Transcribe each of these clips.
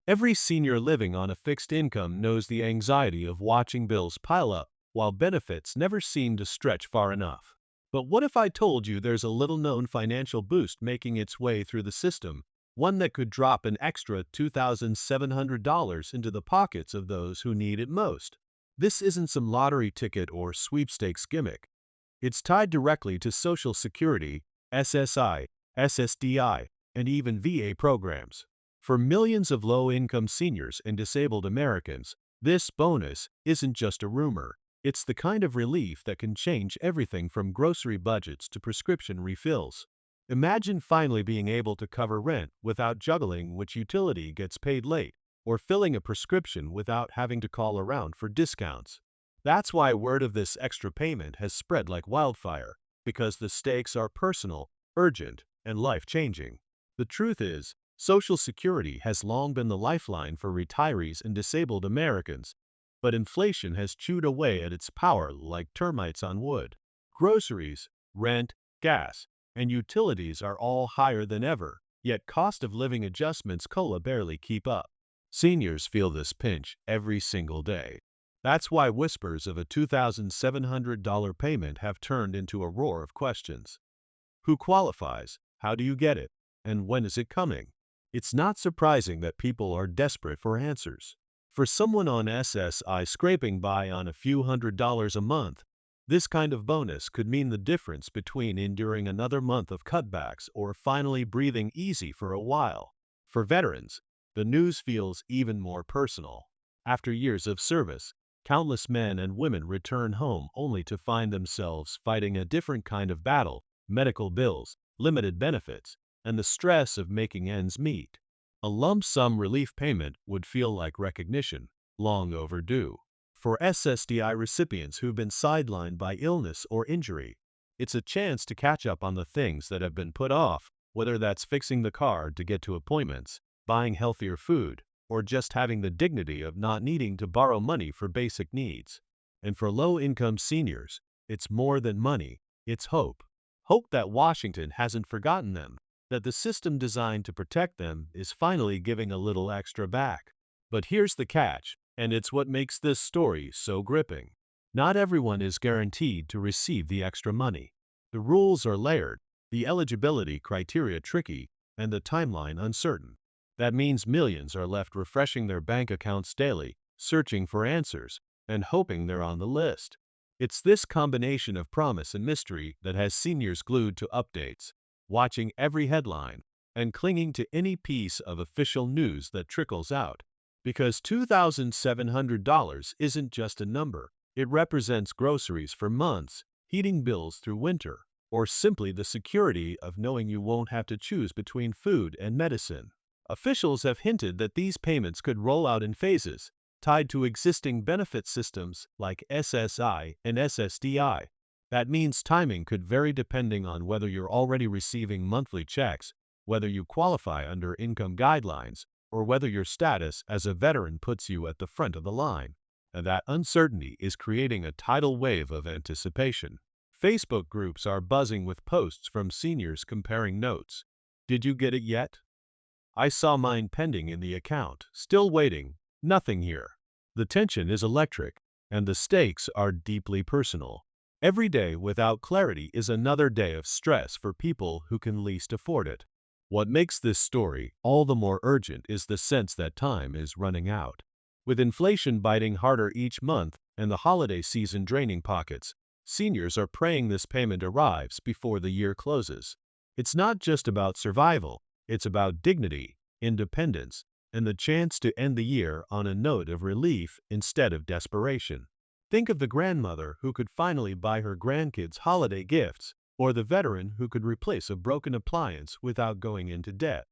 Every senior living on a fixed income knows the anxiety of watching bills pile up, while benefits never seem to stretch far enough. But what if I told you there's a little-known financial boost making its way through the system, one that could drop an extra $2,700 into the pockets of those who need it most? This isn't some lottery ticket or sweepstakes gimmick. It's tied directly to Social Security, SSI, SSDI, and even VA programs. For millions of low-income seniors and disabled Americans, this bonus isn't just a rumor. It's the kind of relief that can change everything from grocery budgets to prescription refills. Imagine finally being able to cover rent without juggling which utility gets paid late, or filling a prescription without having to call around for discounts. That's why word of this extra payment has spread like wildfire, because the stakes are personal, urgent, and life-changing. The truth is, Social Security has long been the lifeline for retirees and disabled Americans, but inflation has chewed away at its power like termites on wood. Groceries, rent, gas, and utilities are all higher than ever, yet cost of living adjustments COLA barely keep up. Seniors feel this pinch every single day. That's why whispers of a $2,700 payment have turned into a roar of questions. Who qualifies? How do you get it? And when is it coming? It's not surprising that people are desperate for answers. For someone on SSI scraping by on a few $100s a month, this kind of bonus could mean the difference between enduring another month of cutbacks or finally breathing easy for a while. For veterans, the news feels even more personal. After years of service, countless men and women return home only to find themselves fighting a different kind of battle: medical bills, limited benefits, and the stress of making ends meet. A lump sum relief payment would feel like recognition, long overdue. For SSDI recipients who've been sidelined by illness or injury, it's a chance to catch up on the things that have been put off, whether that's fixing the car to get to appointments, buying healthier food, or just having the dignity of not needing to borrow money for basic needs. And for low-income seniors, it's more than money, it's hope. Hope that Washington hasn't forgotten them, that the system designed to protect them is finally giving a little extra back. But here's the catch, and it's what makes this story so gripping. Not everyone is guaranteed to receive the extra money. The rules are layered, the eligibility criteria tricky, and the timeline uncertain. That means millions are left refreshing their bank accounts daily, searching for answers, and hoping they're on the list. It's this combination of promise and mystery that has seniors glued to updates, watching every headline, and clinging to any piece of official news that trickles out. Because $2,700 isn't just a number, it represents groceries for months, heating bills through winter, or simply the security of knowing you won't have to choose between food and medicine. Officials have hinted that these payments could roll out in phases, tied to existing benefit systems like SSI and SSDI. That means timing could vary depending on whether you're already receiving monthly checks, whether you qualify under income guidelines, or whether your status as a veteran puts you at the front of the line. And that uncertainty is creating a tidal wave of anticipation. Facebook groups are buzzing with posts from seniors comparing notes. Did you get it yet? I saw mine pending in the account. Still waiting. Nothing here. The tension is electric, and the stakes are deeply personal. Every day without clarity is another day of stress for people who can least afford it. What makes this story all the more urgent is the sense that time is running out. With inflation biting harder each month and the holiday season draining pockets, seniors are praying this payment arrives before the year closes. It's not just about survival, it's about dignity, independence, and the chance to end the year on a note of relief instead of desperation. Think of the grandmother who could finally buy her grandkids holiday gifts, or the veteran who could replace a broken appliance without going into debt.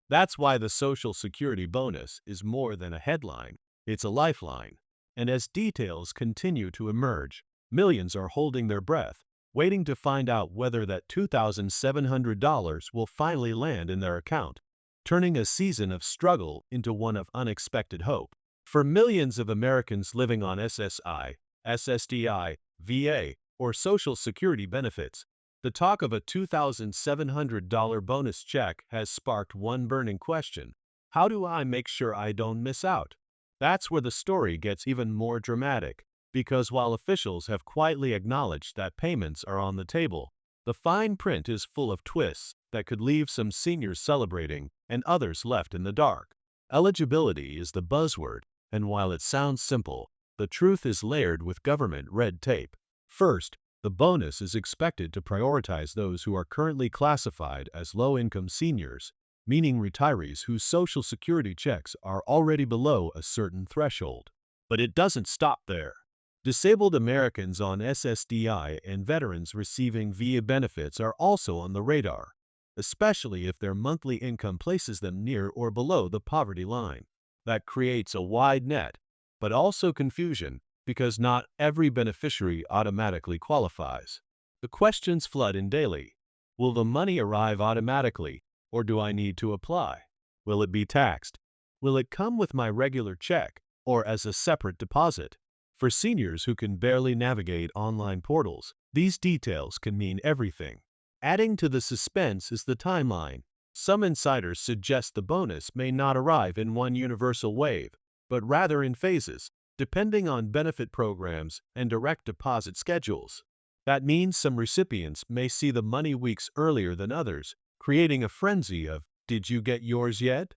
That's why the Social Security bonus is more than a headline, it's a lifeline. And as details continue to emerge, millions are holding their breath, waiting to find out whether that $2,700 will finally land in their account, turning a season of struggle into one of unexpected hope. For millions of Americans living on SSI, SSDI, VA, or Social Security benefits, the talk of a $2,700 bonus check has sparked one burning question: How do I make sure I don't miss out? That's where the story gets even more dramatic, because while officials have quietly acknowledged that payments are on the table, the fine print is full of twists that could leave some seniors celebrating and others left in the dark. Eligibility is the buzzword, and while it sounds simple, the truth is layered with government red tape. First, the bonus is expected to prioritize those who are currently classified as low-income seniors, meaning retirees whose Social Security checks are already below a certain threshold. But it doesn't stop there. Disabled Americans on SSDI and veterans receiving VA benefits are also on the radar, especially if their monthly income places them near or below the poverty line. That creates a wide net, but also confusion, because not every beneficiary automatically qualifies. The questions flood in daily. Will the money arrive automatically, or do I need to apply? Will it be taxed? Will it come with my regular check, or as a separate deposit? For seniors who can barely navigate online portals, these details can mean everything. Adding to the suspense is the timeline. Some insiders suggest the bonus may not arrive in one universal wave, but rather in phases, depending on benefit programs and direct deposit schedules. That means some recipients may see the money weeks earlier than others, creating a frenzy of "Did you get yours yet?"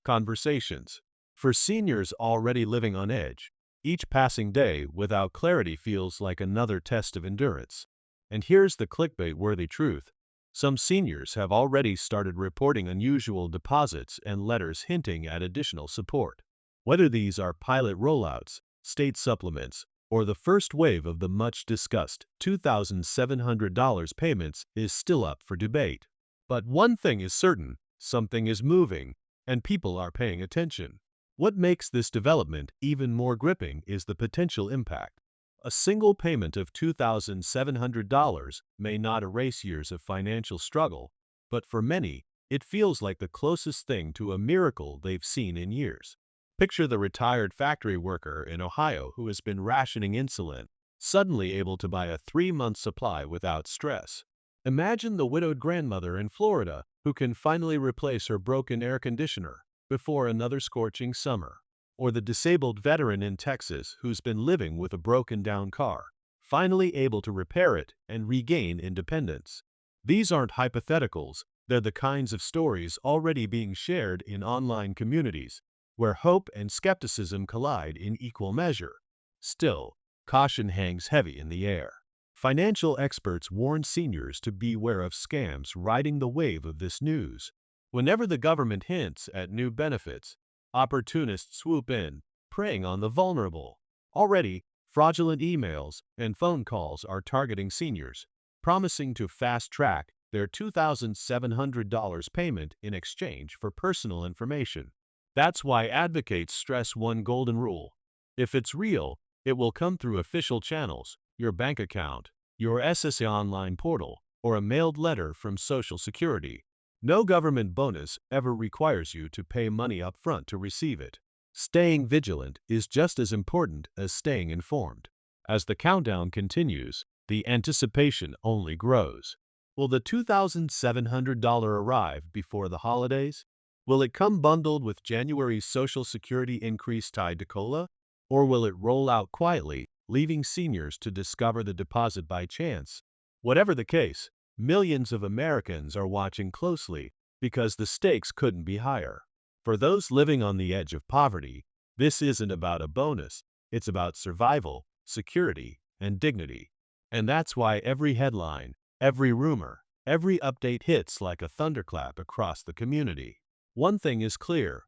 conversations. For seniors already living on edge, each passing day without clarity feels like another test of endurance. And here's the clickbait-worthy truth. Some seniors have already started reporting unusual deposits and letters hinting at additional support. Whether these are pilot rollouts, state supplements, or the first wave of the much-discussed $2,700 payments is still up for debate. But one thing is certain, something is moving, and people are paying attention. What makes this development even more gripping is the potential impact. A single payment of $2,700 may not erase years of financial struggle, but for many, it feels like the closest thing to a miracle they've seen in years. Picture the retired factory worker in Ohio who has been rationing insulin, suddenly able to buy a 3-month supply without stress. Imagine the widowed grandmother in Florida who can finally replace her broken air conditioner before another scorching summer. Or the disabled veteran in Texas who's been living with a broken-down car, finally able to repair it and regain independence. These aren't hypotheticals, they're the kinds of stories already being shared in online communities, where hope and skepticism collide in equal measure. Still, caution hangs heavy in the air. Financial experts warn seniors to beware of scams riding the wave of this news. Whenever the government hints at new benefits, opportunists swoop in, preying on the vulnerable. Already, fraudulent emails and phone calls are targeting seniors, promising to fast-track their $2,700 payment in exchange for personal information. That's why advocates stress one golden rule. If it's real, it will come through official channels, your bank account, your SSI online portal, or a mailed letter from Social Security. No government bonus ever requires you to pay money up front to receive it. Staying vigilant is just as important as staying informed. As the countdown continues, the anticipation only grows. Will the $2,700 arrive before the holidays? Will it come bundled with January's Social Security increase tied to COLA? Or will it roll out quietly, leaving seniors to discover the deposit by chance? Whatever the case, millions of Americans are watching closely because the stakes couldn't be higher. For those living on the edge of poverty, this isn't about a bonus, it's about survival, security, and dignity. And that's why every headline, every rumor, every update hits like a thunderclap across the community. One thing is clear: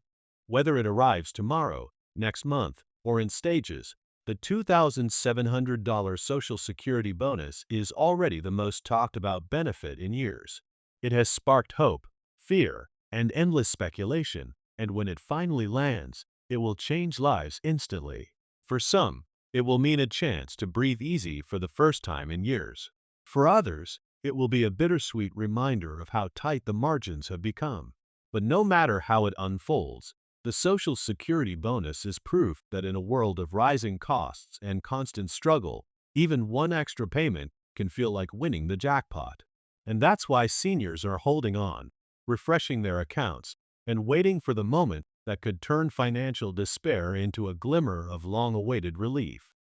whether it arrives tomorrow, next month, or in stages, the $2,700 Social Security bonus is already the most talked about benefit in years. It has sparked hope, fear, and endless speculation, and when it finally lands, it will change lives instantly. For some, it will mean a chance to breathe easy for the first time in years. For others, it will be a bittersweet reminder of how tight the margins have become. But no matter how it unfolds, the Social Security bonus is proof that in a world of rising costs and constant struggle, even one extra payment can feel like winning the jackpot. And that's why seniors are holding on, refreshing their accounts, and waiting for the moment that could turn financial despair into a glimmer of long-awaited relief.